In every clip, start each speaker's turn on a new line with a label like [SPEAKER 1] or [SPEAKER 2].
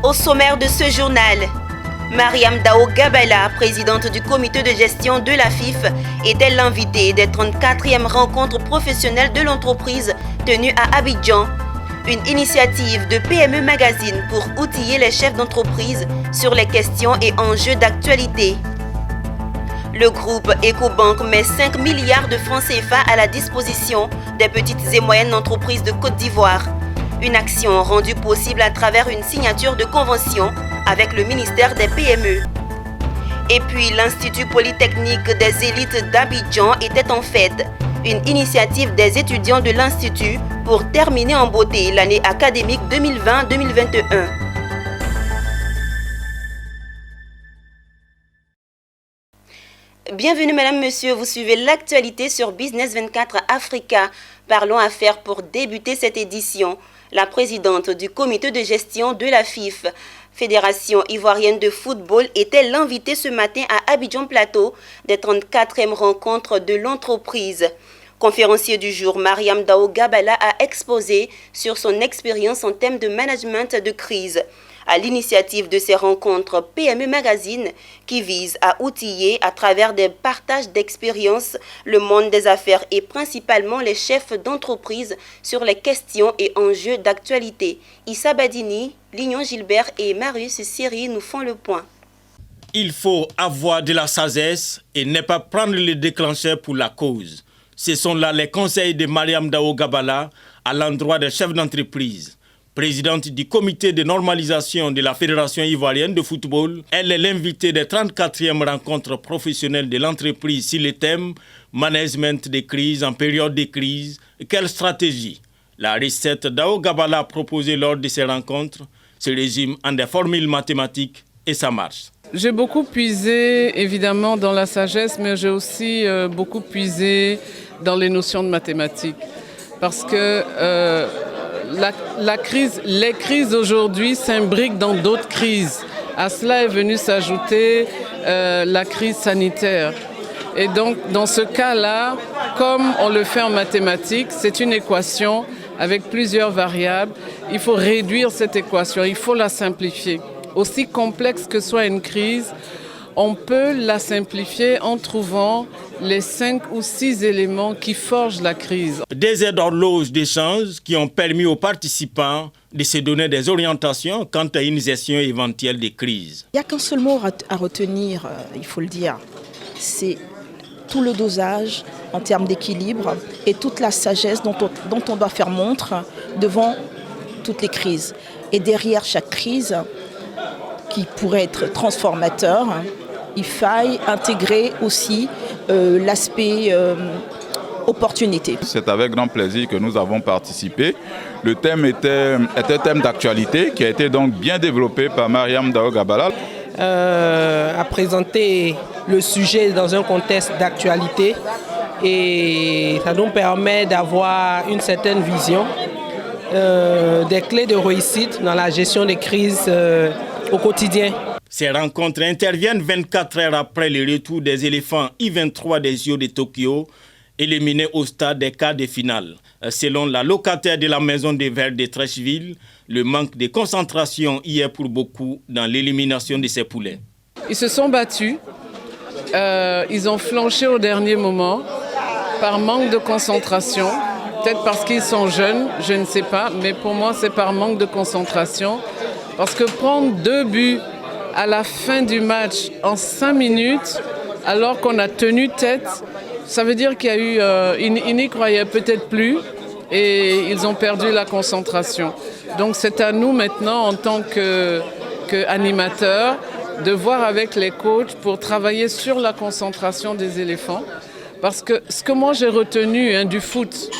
[SPEAKER 1] Au sommaire de ce journal, Mariam Dao Gabala, présidente du comité de gestion de la FIF, était l'invitée des 34e rencontres professionnelles de l'entreprise tenues à Abidjan. Une initiative de PME Magazine pour outiller les chefs d'entreprise sur les questions et enjeux d'actualité. Le groupe Ecobank met 5 milliards de francs CFA à la disposition des petites et moyennes entreprises de Côte d'Ivoire. Une action rendue possible à travers une signature de convention avec le ministère des PME. Et puis l'Institut Polytechnique des élites d'Abidjan était en fête. Une initiative des étudiants de l'Institut pour terminer en beauté l'année académique 2020-2021. Bienvenue Madame, Monsieur, vous suivez l'actualité sur Business 24 Africa. Parlons affaires pour débuter cette édition. La présidente du comité de gestion de la FIF, Fédération ivoirienne de football, était l'invitée ce matin à Abidjan Plateau des 34e rencontres de l'entreprise. Conférencier du jour, Mariam Dao Gabala a exposé sur son expérience en termes de management de crise. À l'initiative de ces rencontres PME Magazine qui vise à outiller à travers des partages d'expériences le monde des affaires et principalement les chefs d'entreprise sur les questions et enjeux d'actualité. Issa Badini, Lignon Gilbert et Marius Siri nous font le point.
[SPEAKER 2] Il faut avoir de la sagesse et ne pas prendre le déclencheur pour la cause. Ce sont là les conseils de Mariam Dao Gabala à l'endroit des chefs d'entreprise. Présidente du comité de normalisation de la Fédération ivoirienne de football, elle est l'invitée des 34e rencontres professionnelles de l'entreprise sur le thème « Management des crises en période de crise, quelle stratégie ?» La recette Dao Gabala proposée lors de ces rencontres se résume en des formules mathématiques et ça marche.
[SPEAKER 3] J'ai beaucoup puisé évidemment dans la sagesse, mais j'ai aussi beaucoup puisé dans les notions de mathématiques. Parce que les crises aujourd'hui s'imbriquent dans d'autres crises. À cela est venue s'ajouter la crise sanitaire. Et donc, dans ce cas-là, comme on le fait en mathématiques, c'est une équation avec plusieurs variables. Il faut réduire cette équation, il faut la simplifier. Aussi complexe que soit une crise, on peut la simplifier en trouvant les 5 ou 6 éléments qui forgent la crise.
[SPEAKER 2] Des aides d'horloge d'échange qui ont permis aux participants de se donner des orientations quant à une gestion éventuelle des crises.
[SPEAKER 4] Il n'y a qu'un seul mot à retenir, il faut le dire, c'est tout le dosage en termes d'équilibre et toute la sagesse dont on doit faire montre devant toutes les crises. Et derrière chaque crise, qui pourrait être transformateur, il faille intégrer aussi l'aspect opportunité.
[SPEAKER 5] C'est avec grand plaisir que nous avons participé. Le thème était un thème d'actualité qui a été donc bien développé par Mariam Dao Gabala.
[SPEAKER 6] A présenté le sujet dans un contexte d'actualité et ça nous permet d'avoir une certaine vision des clés de réussite dans la gestion des crises au quotidien.
[SPEAKER 2] Ces rencontres interviennent 24 heures après le retour des éléphants I-23 des JO de Tokyo, éliminés au stade des quarts de finale. Selon la locataire de la maison des Verts de Trècheville, le manque de concentration y est pour beaucoup dans l'élimination de ces poulets.
[SPEAKER 3] Ils se sont battus, ils ont flanché au dernier moment par manque de concentration. Peut-être parce qu'ils sont jeunes, je ne sais pas, mais pour moi c'est par manque de concentration. Parce que prendre 2 buts à la fin du match en 5 minutes, alors qu'on a tenu tête, ça veut dire qu'il y a eu, ils n'y croyaient peut-être plus et ils ont perdu la concentration. Donc c'est à nous maintenant, en tant qu'animateurs, de voir avec les coachs pour travailler sur la concentration des éléphants. Parce que ce que moi j'ai retenu du foot,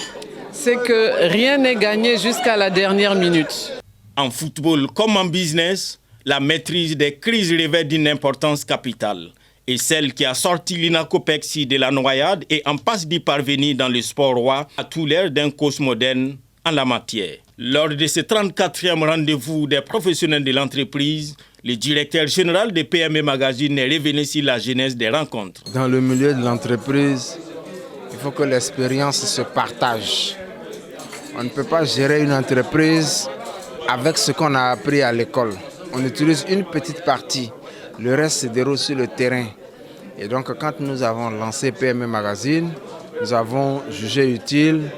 [SPEAKER 3] c'est que rien n'est gagné jusqu'à la dernière minute.
[SPEAKER 2] En football comme en business, la maîtrise des crises revêt d'une importance capitale. Et celle qui a sorti l'INACOPEXI de la noyade et en passe d'y parvenir dans le sport roi a tout l'air d'un coach moderne en la matière. Lors de ce 34e rendez-vous des professionnels de l'entreprise, le directeur général de PME Magazine est revenu sur la genèse des rencontres.
[SPEAKER 7] Dans le milieu de l'entreprise, il faut que l'expérience se partage. On ne peut pas gérer une entreprise avec ce qu'on a appris à l'école. on utilise une petite partie. Le reste se déroule sur le terrain. Et donc, quand nous avons lancé PME Magazine, nous avons jugé utile,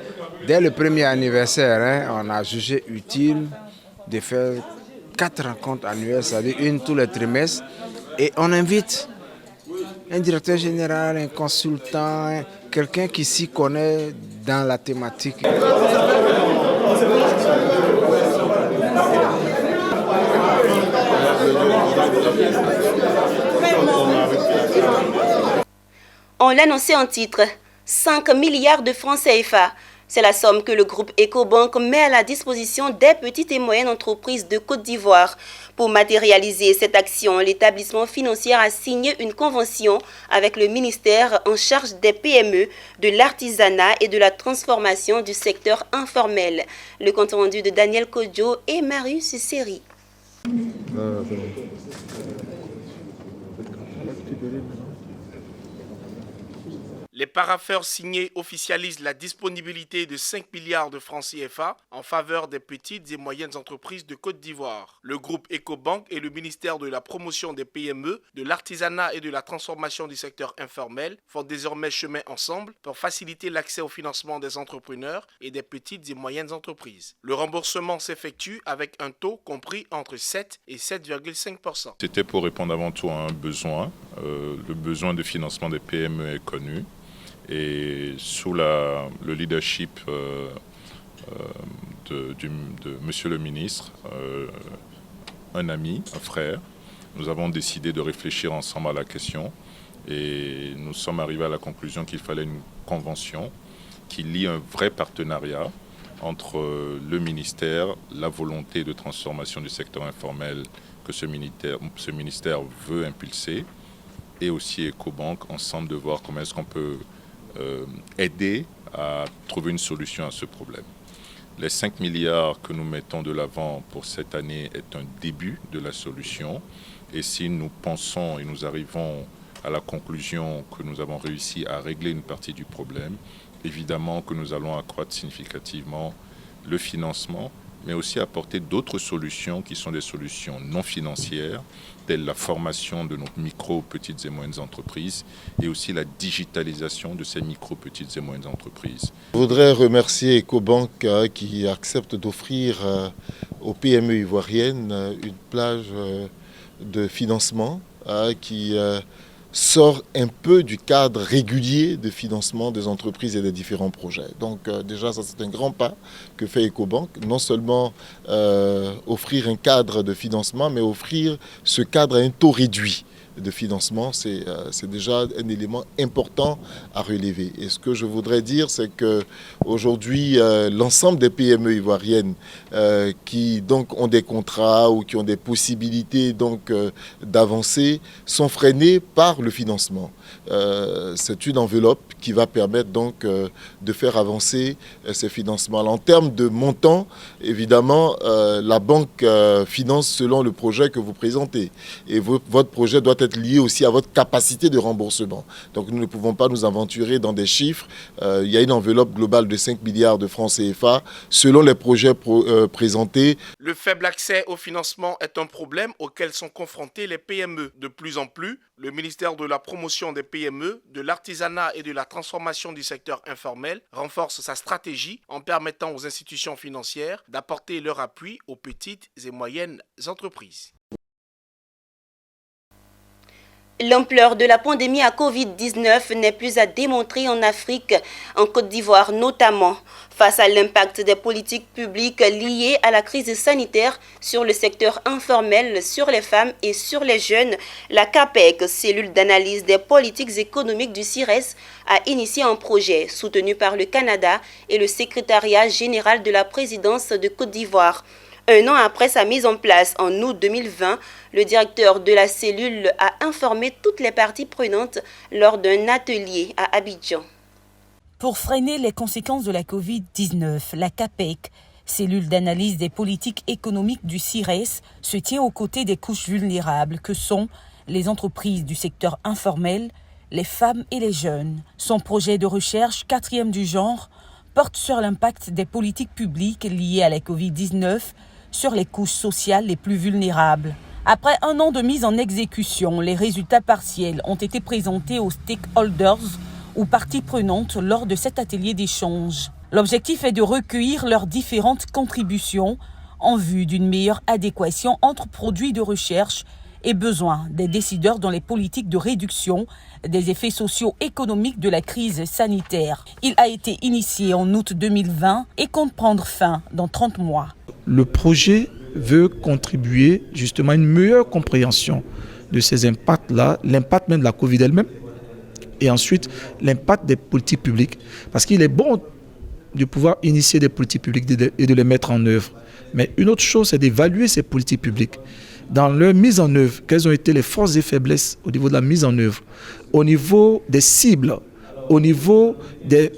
[SPEAKER 7] dès le premier anniversaire, on a jugé utile de faire 4 rencontres annuelles, c'est-à-dire une tous les trimestres. Et on invite un directeur général, un consultant, quelqu'un qui s'y connaît dans la thématique.
[SPEAKER 1] On l'annonçait en titre, 5 milliards de francs CFA. C'est la somme que le groupe Ecobank met à la disposition des petites et moyennes entreprises de Côte d'Ivoire. Pour matérialiser cette action, l'établissement financier a signé une convention avec le ministère en charge des PME, de l'artisanat et de la transformation du secteur informel. Le compte rendu de Daniel Kodjo et Marius Seri.
[SPEAKER 8] Les parapheurs signés officialisent la disponibilité de 5 milliards de francs CFA en faveur des petites et moyennes entreprises de Côte d'Ivoire. Le groupe Ecobank et le ministère de la promotion des PME, de l'artisanat et de la transformation du secteur informel font désormais chemin ensemble pour faciliter l'accès au financement des entrepreneurs et des petites et moyennes entreprises. Le remboursement s'effectue avec un taux compris entre 7 et 7,5%.
[SPEAKER 5] C'était pour répondre avant tout à un besoin. Le besoin de financement des PME est connu. Et sous le leadership de Monsieur le ministre, un ami, un frère, nous avons décidé de réfléchir ensemble à la question et nous sommes arrivés à la conclusion qu'il fallait une convention qui lie un vrai partenariat entre le ministère, la volonté de transformation du secteur informel que ce ministère veut impulser, et aussi Ecobank, ensemble de voir comment est-ce qu'on peut aider à trouver une solution à ce problème. Les 5 milliards que nous mettons de l'avant pour cette année est un début de la solution. Et si nous pensons et nous arrivons à la conclusion que nous avons réussi à régler une partie du problème, évidemment que nous allons accroître significativement le financement, mais aussi apporter d'autres solutions qui sont des solutions non financières, telles la formation de nos micro, petites et moyennes entreprises et aussi la digitalisation de ces micro, petites et moyennes entreprises.
[SPEAKER 9] Je voudrais remercier Ecobank qui accepte d'offrir aux PME ivoiriennes une plage de financement qui sort un peu du cadre régulier de financement des entreprises et des différents projets. Donc déjà, ça c'est un grand pas que fait Ecobank. Non seulement offrir un cadre de financement, mais offrir ce cadre à un taux réduit de financement, c'est déjà un élément important à relever. Et ce que je voudrais dire, c'est qu'aujourd'hui, l'ensemble des PME ivoiriennes qui donc ont des contrats ou qui ont des possibilités donc d'avancer sont freinées par le financement. C'est une enveloppe qui va permettre donc de faire avancer ces financements. En termes de montant, évidemment, la banque finance selon le projet que vous présentez. Et votre projet doit être lié aussi à votre capacité de remboursement. Donc nous ne pouvons pas nous aventurer dans des chiffres. Il y a une enveloppe globale de 5 milliards de francs CFA selon les projets présentés.
[SPEAKER 8] Le faible accès au financement est un problème auquel sont confrontés les PME. De plus en plus, le ministère de la promotion des PME, de l'artisanat et de la transformation du secteur informel renforce sa stratégie en permettant aux institutions financières d'apporter leur appui aux petites et moyennes entreprises.
[SPEAKER 1] L'ampleur de la pandémie à Covid-19 n'est plus à démontrer en Afrique, en Côte d'Ivoire notamment. Face à l'impact des politiques publiques liées à la crise sanitaire sur le secteur informel, sur les femmes et sur les jeunes, la CAPEC, cellule d'analyse des politiques économiques du CIRES, a initié un projet soutenu par le Canada et le secrétariat général de la présidence de Côte d'Ivoire. Un an après sa mise en place en août 2020, le directeur de la cellule a informé toutes les parties prenantes lors d'un atelier à Abidjan.
[SPEAKER 10] Pour freiner les conséquences de la Covid-19, la CAPEC, cellule d'analyse des politiques économiques du CIRES, se tient aux côtés des couches vulnérables que sont les entreprises du secteur informel, les femmes et les jeunes. Son projet de recherche, 4e du genre, porte sur l'impact des politiques publiques liées à la Covid-19 sur les couches sociales les plus vulnérables. Après un an de mise en exécution, les résultats partiels ont été présentés aux stakeholders ou parties prenantes lors de cet atelier d'échange. L'objectif est de recueillir leurs différentes contributions en vue d'une meilleure adéquation entre produits de recherche et besoins des décideurs dans les politiques de réduction des effets socio-économiques de la crise sanitaire. Il a été initié en août 2020 et compte prendre fin dans 30 mois.
[SPEAKER 11] Le projet veut contribuer justement à une meilleure compréhension de ces impacts-là, l'impact même de la Covid elle-même, et ensuite l'impact des politiques publiques. Parce qu'il est bon de pouvoir initier des politiques publiques et de les mettre en œuvre. Mais une autre chose, c'est d'évaluer ces politiques publiques. Dans leur mise en œuvre, quelles ont été les forces et faiblesses au niveau de la mise en œuvre, au niveau des cibles, au niveau des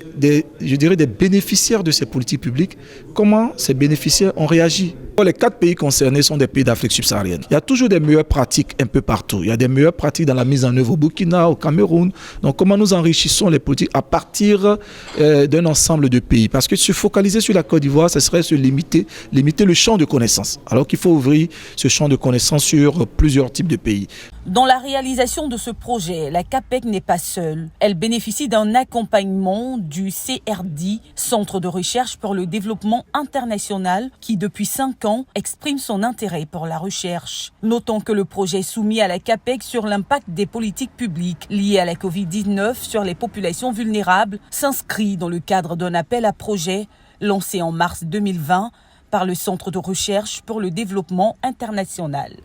[SPEAKER 11] bénéficiaires de ces politiques publiques, comment ces bénéficiaires ont réagi. Les 4 pays concernés sont des pays d'Afrique subsaharienne. Il y a toujours des meilleures pratiques un peu partout. Il y a des meilleures pratiques dans la mise en œuvre au Burkina, au Cameroun. Donc comment nous enrichissons les politiques à partir d'un ensemble de pays. Parce que se focaliser sur la Côte d'Ivoire, ce serait se limiter le champ de connaissances. Alors qu'il faut ouvrir ce champ de connaissances sur plusieurs types de pays.
[SPEAKER 10] Dans la réalisation de ce projet, la CAPEC n'est pas seule. Elle bénéficie d'un accompagnement du CRD, Centre de recherche pour le développement international, qui depuis 5 ans exprime son intérêt pour la recherche. Notons que le projet soumis à la CAPEC sur l'impact des politiques publiques liées à la Covid-19 sur les populations vulnérables s'inscrit dans le cadre d'un appel à projet lancé en mars 2020 par le Centre de recherche pour le développement international.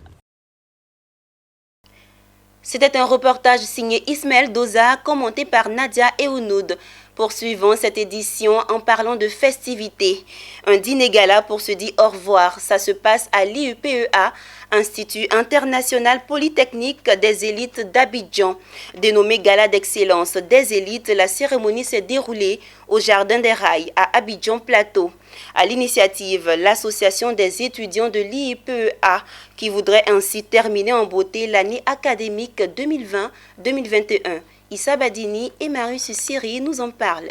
[SPEAKER 1] C'était un reportage signé Ismaël Doza, commenté par Nadia Eounoud. Poursuivons cette édition en parlant de festivités. Un dîner gala pour se dire au revoir. Ça se passe à l'IUPEA, Institut international polytechnique des élites d'Abidjan. Dénommé Gala d'excellence des élites, la cérémonie s'est déroulée au Jardin des Rails à Abidjan Plateau. À l'initiative, l'association des étudiants de l'IUPEA qui voudrait ainsi terminer en beauté l'année académique 2020-2021. Issa Badini et Marius Siri nous en parlent.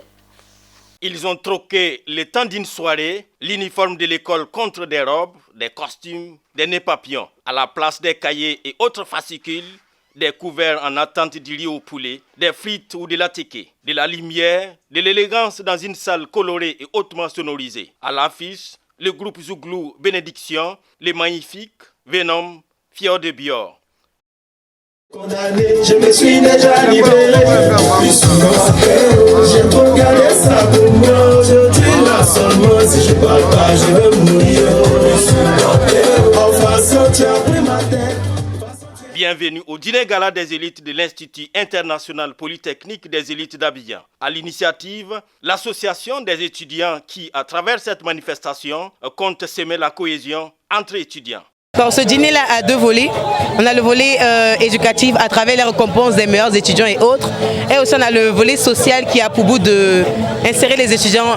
[SPEAKER 8] Ils ont troqué le temps d'une soirée, l'uniforme de l'école contre des robes, des costumes, des nœuds papillons. À la place des cahiers et autres fascicules, des couverts en attente du riz au poulet, des frites ou de la ticket, de la lumière, de l'élégance dans une salle colorée et hautement sonorisée. À l'affiche, le groupe Zouglou Bénédiction, les Magnifiques, Venom, Fior de Bior.
[SPEAKER 12] Je me suis déjà libéré. J'ai trop gardé ça pour moi. Aujourd'hui là seulement, si je parle pas, je vais mourir. Enfin, sortir après ma tête.
[SPEAKER 8] Bienvenue au dîner gala des élites de l'Institut international polytechnique des élites d'Abidjan. À l'initiative, l'association des étudiants qui, à travers cette manifestation, compte semer la cohésion entre étudiants.
[SPEAKER 13] Bon, ce dîner-là a 2 volets. On a le volet éducatif à travers les récompenses des meilleurs étudiants et autres. Et aussi on a le volet social qui a pour but d'insérer les étudiants,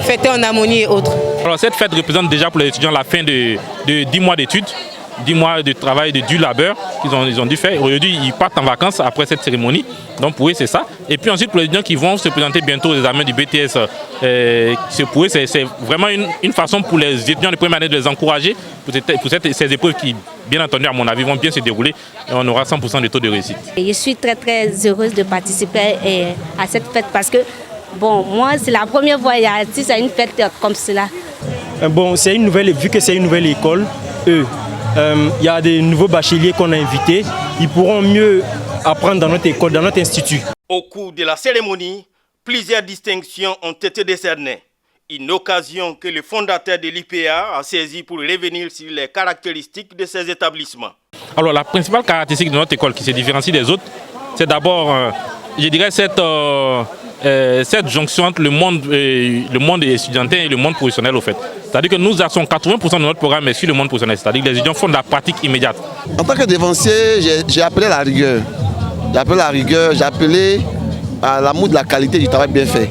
[SPEAKER 13] fêter en harmonie et autres.
[SPEAKER 14] Alors cette fête représente déjà pour les étudiants la fin de 10 mois d'études. 10 mois de travail, de dur labeur qu'ils ont dû faire. Aujourd'hui, ils partent en vacances après cette cérémonie. Donc pour eux, c'est ça. Et puis ensuite, pour les étudiants qui vont se présenter bientôt aux examens du BTS, pour eux, c'est vraiment une façon pour les étudiants de première année de les encourager pour ces épreuves qui, bien entendu, à mon avis, vont bien se dérouler et on aura 100% de taux de réussite.
[SPEAKER 15] Je suis très très heureuse de participer à cette fête parce que, bon, moi, c'est la première fois à une fête comme cela.
[SPEAKER 16] Bon, c'est vu que c'est une nouvelle école, il y a des nouveaux bacheliers qu'on a invités. Ils pourront mieux apprendre dans notre école, dans notre institut.
[SPEAKER 8] Au cours de la cérémonie, plusieurs distinctions ont été décernées. Une occasion que le fondateur de l'IPA a saisie pour revenir sur les caractéristiques de ces établissements.
[SPEAKER 14] Alors la principale caractéristique de notre école qui se différencie des autres, c'est d'abord, je dirais, cette jonction entre le monde étudiantin et le monde professionnel au fait. C'est-à-dire que nous avons 80% de notre programme est sur le monde professionnel, c'est-à-dire que les étudiants font de la pratique immédiate.
[SPEAKER 17] En tant que dévancier, j'ai appelé la rigueur. J'ai appelé à l'amour de la qualité du travail bien fait.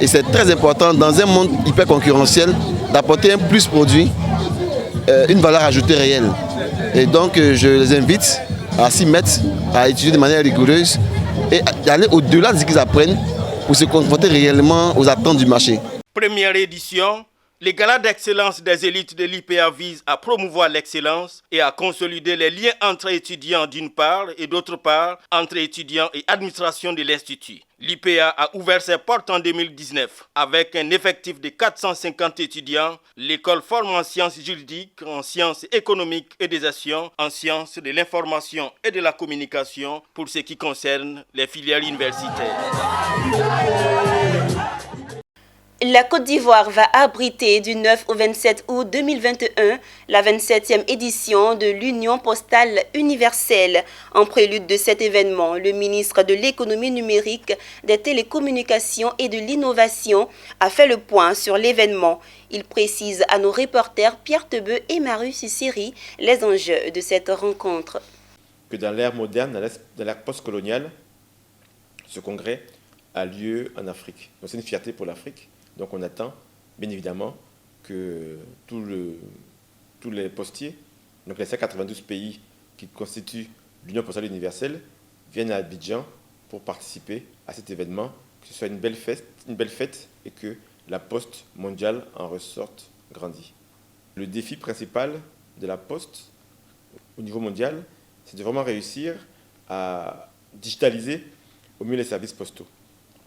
[SPEAKER 17] Et c'est très important dans un monde hyper concurrentiel d'apporter un plus produit, une valeur ajoutée réelle. Et donc je les invite à s'y mettre, à étudier de manière rigoureuse et d'aller au-delà de ce qu'ils apprennent pour se confronter réellement aux attentes du marché.
[SPEAKER 8] Première édition, Les galas d'excellence des élites de l'IPA visent à promouvoir l'excellence et à consolider les liens entre étudiants d'une part et d'autre part entre étudiants et administration de l'Institut. L'IPA a ouvert ses portes en 2019 avec un effectif de 450 étudiants. L'école forme en sciences juridiques, en sciences économiques et des actions, en sciences de l'information et de la communication pour ce qui concerne les filières universitaires.
[SPEAKER 1] La Côte d'Ivoire va abriter du 9 au 27 août 2021 la 27e édition de l'Union postale universelle. En prélude de cet événement, le ministre de l'économie numérique, des télécommunications et de l'innovation a fait le point sur l'événement. Il précise à nos reporters Pierre Tebeu et Marius Siri les enjeux de cette rencontre.
[SPEAKER 18] Que dans l'ère moderne, dans l'ère postcoloniale, ce congrès a lieu en Afrique. Donc c'est une fierté pour l'Afrique. Donc on attend, bien évidemment, que tous les postiers, donc les 192 pays qui constituent l'Union postale universelle, viennent à Abidjan pour participer à cet événement, que ce soit une belle fête et que la poste mondiale en ressorte grandie. Le défi principal de la poste au niveau mondial, c'est de vraiment réussir à digitaliser au mieux les services postaux.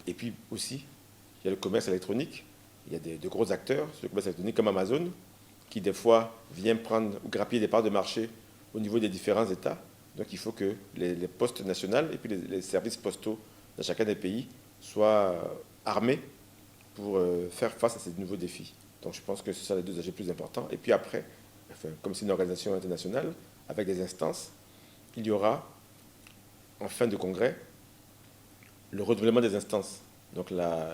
[SPEAKER 18] Et puis aussi, il y a le commerce électronique, il y a de gros acteurs sur le commerce électronique comme Amazon, qui des fois vient prendre ou grappiller des parts de marché au niveau des différents États. Donc il faut que les postes nationaux et puis les services postaux dans chacun des pays soient armés pour faire face à ces nouveaux défis. Donc je pense que ce sont les deux enjeux plus importants. Et puis après, comme c'est une organisation internationale, avec des instances, il y aura, en fin de congrès, le renouvellement des instances. Donc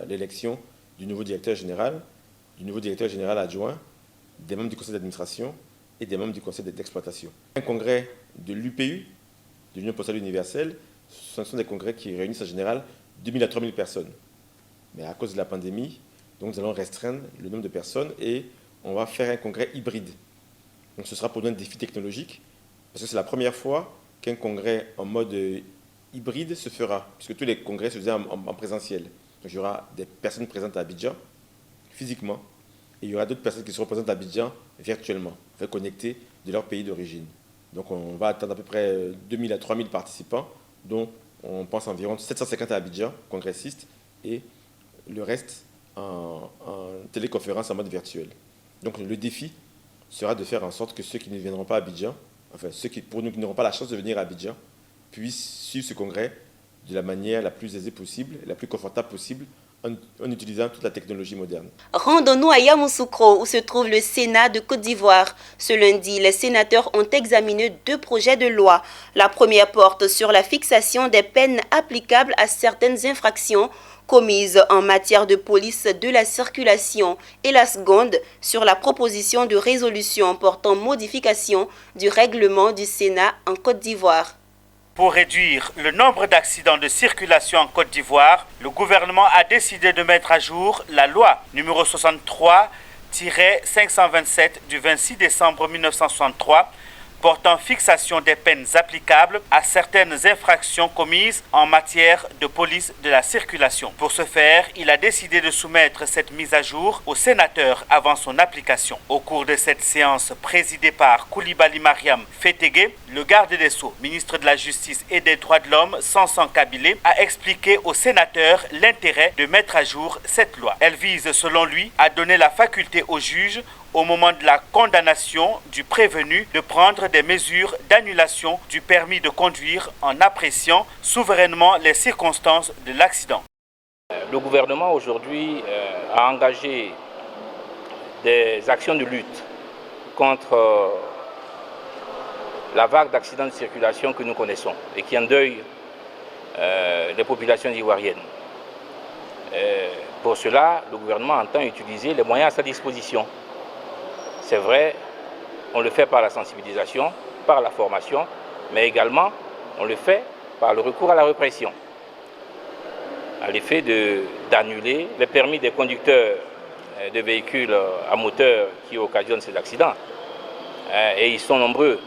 [SPEAKER 18] l'élection du nouveau directeur général adjoint, des membres du conseil d'administration et des membres du conseil d'exploitation. Un congrès de l'UPU, de l'Union postale universelle, ce sont des congrès qui réunissent en général 2000 à 3000 personnes. Mais à cause de la pandémie, donc nous allons restreindre le nombre de personnes et on va faire un congrès hybride. Donc ce sera pour nous un défi technologique, parce que c'est la première fois qu'un congrès en mode hybride se fera, puisque tous les congrès se faisaient en présentiel. Donc il y aura des personnes présentes à Abidjan, physiquement, et il y aura d'autres personnes qui se représentent à Abidjan virtuellement, connectées de leur pays d'origine. Donc on va attendre à peu près 2000 à 3000 participants, dont on pense environ 750 à Abidjan, congressistes, et le reste en téléconférence en mode virtuel. Donc le défi sera de faire en sorte que ceux qui ne viendront pas à Abidjan, enfin ceux qui pour nous qui n'auront pas la chance de venir à Abidjan, puissent suivre ce congrès de la manière la plus aisée possible, la plus confortable possible, en utilisant toute la technologie moderne.
[SPEAKER 1] Rendons-nous à Yamoussoukro, où se trouve le Sénat de Côte d'Ivoire. Ce lundi, les sénateurs ont examiné 2 projets de loi. La première porte sur la fixation des peines applicables à certaines infractions commises en matière de police de la circulation et la seconde sur la proposition de résolution portant modification du règlement du Sénat en Côte d'Ivoire.
[SPEAKER 19] Pour réduire le nombre d'accidents de circulation en Côte d'Ivoire, le gouvernement a décidé de mettre à jour la loi numéro 63-527 du 26 décembre 1963 portant fixation des peines applicables à certaines infractions commises en matière de police de la circulation. Pour ce faire, il a décidé de soumettre cette mise à jour aux sénateurs avant son application. Au cours de cette séance présidée par Koulibaly Mariam Fétégué, le garde des Sceaux, ministre de la Justice et des Droits de l'Homme, Sansan Kabilé, a expliqué aux sénateurs l'intérêt de mettre à jour cette loi. Elle vise, selon lui, à donner la faculté aux juges au moment de la condamnation du prévenu de prendre des mesures d'annulation du permis de conduire en appréciant souverainement les circonstances de l'accident.
[SPEAKER 20] Le gouvernement aujourd'hui a engagé des actions de lutte contre la vague d'accidents de circulation que nous connaissons et qui endeuille les populations ivoiriennes. Pour cela, le gouvernement entend utiliser les moyens à sa disposition. C'est vrai, on le fait par la sensibilisation, par la formation, mais également on le fait par le recours à la répression, à l'effet d'annuler les permis des conducteurs de véhicules à moteur qui occasionnent ces accidents. Et ils sont nombreux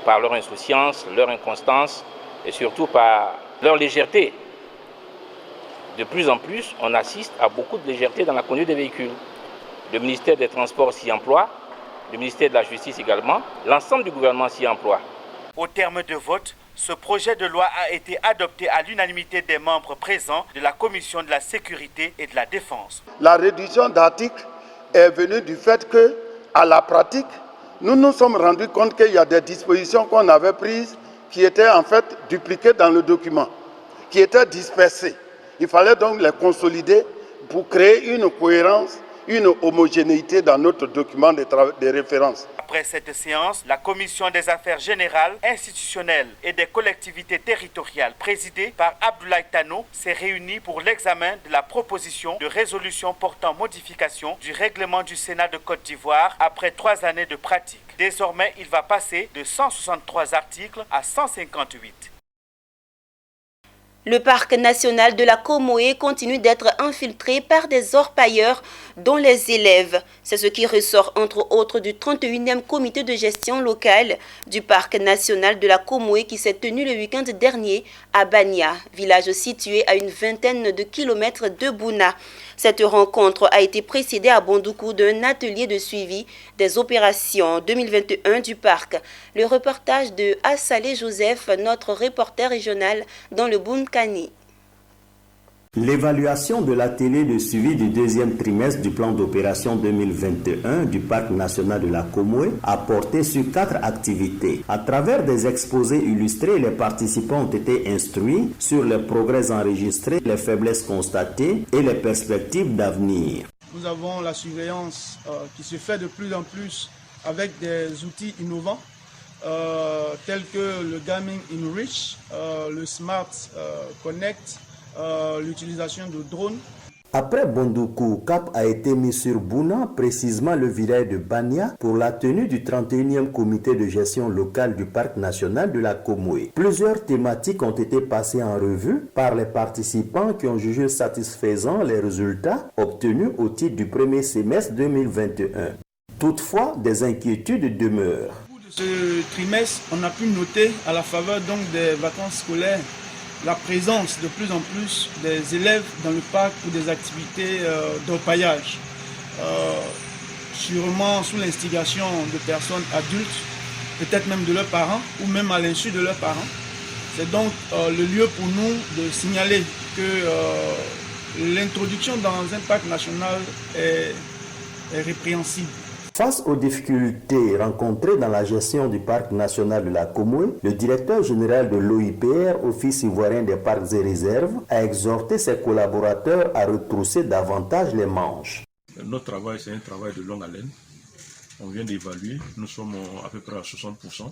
[SPEAKER 20] par leur insouciance, leur inconstance et surtout par leur légèreté. De plus en plus, on assiste à beaucoup de légèreté dans la conduite des véhicules. Le ministère des Transports s'y emploie, le ministère de la Justice également, l'ensemble du gouvernement s'y emploie.
[SPEAKER 19] Au terme de vote, ce projet de loi a été adopté à l'unanimité des membres présents de la Commission de la Sécurité et de la Défense.
[SPEAKER 21] La réduction d'articles est venue du fait que, à la pratique, nous nous sommes rendus compte qu'il y a des dispositions qu'on avait prises qui étaient en fait dupliquées dans le document, qui étaient dispersées. Il fallait donc les consolider pour créer une cohérence, une homogénéité dans notre document de référence.
[SPEAKER 19] Après cette séance, la Commission des affaires générales, institutionnelles et des collectivités territoriales présidée par Abdoulaye Tano s'est réunie pour l'examen de la proposition de résolution portant modification du règlement du Sénat de Côte d'Ivoire après 3 années de pratique. Désormais, il va passer de 163 articles à 158.
[SPEAKER 1] Le parc national de la Comoé continue d'être infiltré par des orpailleurs, dont les élèves. C'est ce qui ressort entre autres du 31e comité de gestion locale du parc national de la Comoé qui s'est tenu le week-end dernier à Bania, village situé à une vingtaine de kilomètres de Bouna. Cette rencontre a été précédée à Bondoukou d'un atelier de suivi des opérations 2021 du parc. Le reportage de Assalé Joseph, notre reporter régional dans le Bounkani.
[SPEAKER 22] L'évaluation de l'atelier de suivi du deuxième trimestre du plan d'opération 2021 du Parc national de la Comoé a porté sur 4 activités. À travers des exposés illustrés, les participants ont été instruits sur les progrès enregistrés, les faiblesses constatées et les perspectives d'avenir.
[SPEAKER 23] Nous avons la surveillance qui se fait de plus en plus avec des outils innovants tels que le Gaming InReach, le Smart Connect, l'utilisation de drones.
[SPEAKER 22] Après Bondoukou, cap a été mis sur Bouna, précisément le village de Bania, pour la tenue du 31e comité de gestion locale du Parc national de la Comoé. Plusieurs thématiques ont été passées en revue par les participants qui ont jugé satisfaisants les résultats obtenus au titre du premier semestre 2021. Toutefois, des inquiétudes demeurent.
[SPEAKER 23] Au bout de ce trimestre, on a pu noter à la faveur donc des vacances scolaires la présence de plus en plus des élèves dans le parc pour des activités d'orpaillage, sûrement sous l'instigation de personnes adultes, peut-être même de leurs parents ou même à l'insu de leurs parents. C'est donc le lieu pour nous de signaler que l'introduction dans un parc national est répréhensible.
[SPEAKER 22] Face aux difficultés rencontrées dans la gestion du Parc national de la Comoé, le directeur général de l'OIPR, Office ivoirien des parcs et réserves, a exhorté ses collaborateurs à retrousser davantage les manches.
[SPEAKER 24] Notre travail, c'est un travail de longue haleine. On vient d'évaluer, nous sommes à peu près à 60%.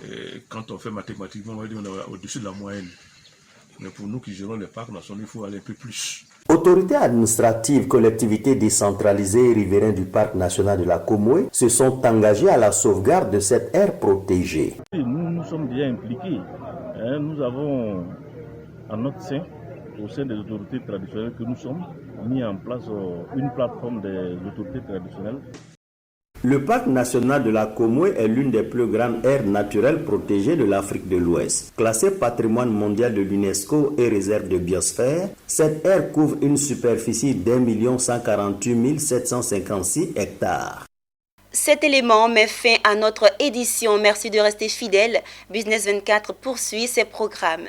[SPEAKER 24] Et quand on fait mathématiquement, on va dire qu'on est au-dessus de la moyenne. Mais pour nous qui gérons les parcs nationaux, il faut aller un peu plus.
[SPEAKER 22] Autorités administratives, collectivités décentralisées et riverains du Parc national de la Comoé se sont engagés à la sauvegarde de cette aire protégée.
[SPEAKER 24] Nous sommes déjà impliqués. Nous avons en notre sein, au sein des autorités traditionnelles que nous sommes, mis en place une plateforme des autorités traditionnelles.
[SPEAKER 22] Le Parc national de la Comoé est l'une des plus grandes aires naturelles protégées de l'Afrique de l'Ouest. Classée patrimoine mondial de l'UNESCO et réserve de biosphère, cette aire couvre une superficie d'1 148 756 hectares.
[SPEAKER 1] Cet élément met fin à notre édition. Merci de rester fidèle. Business 24 poursuit ses programmes.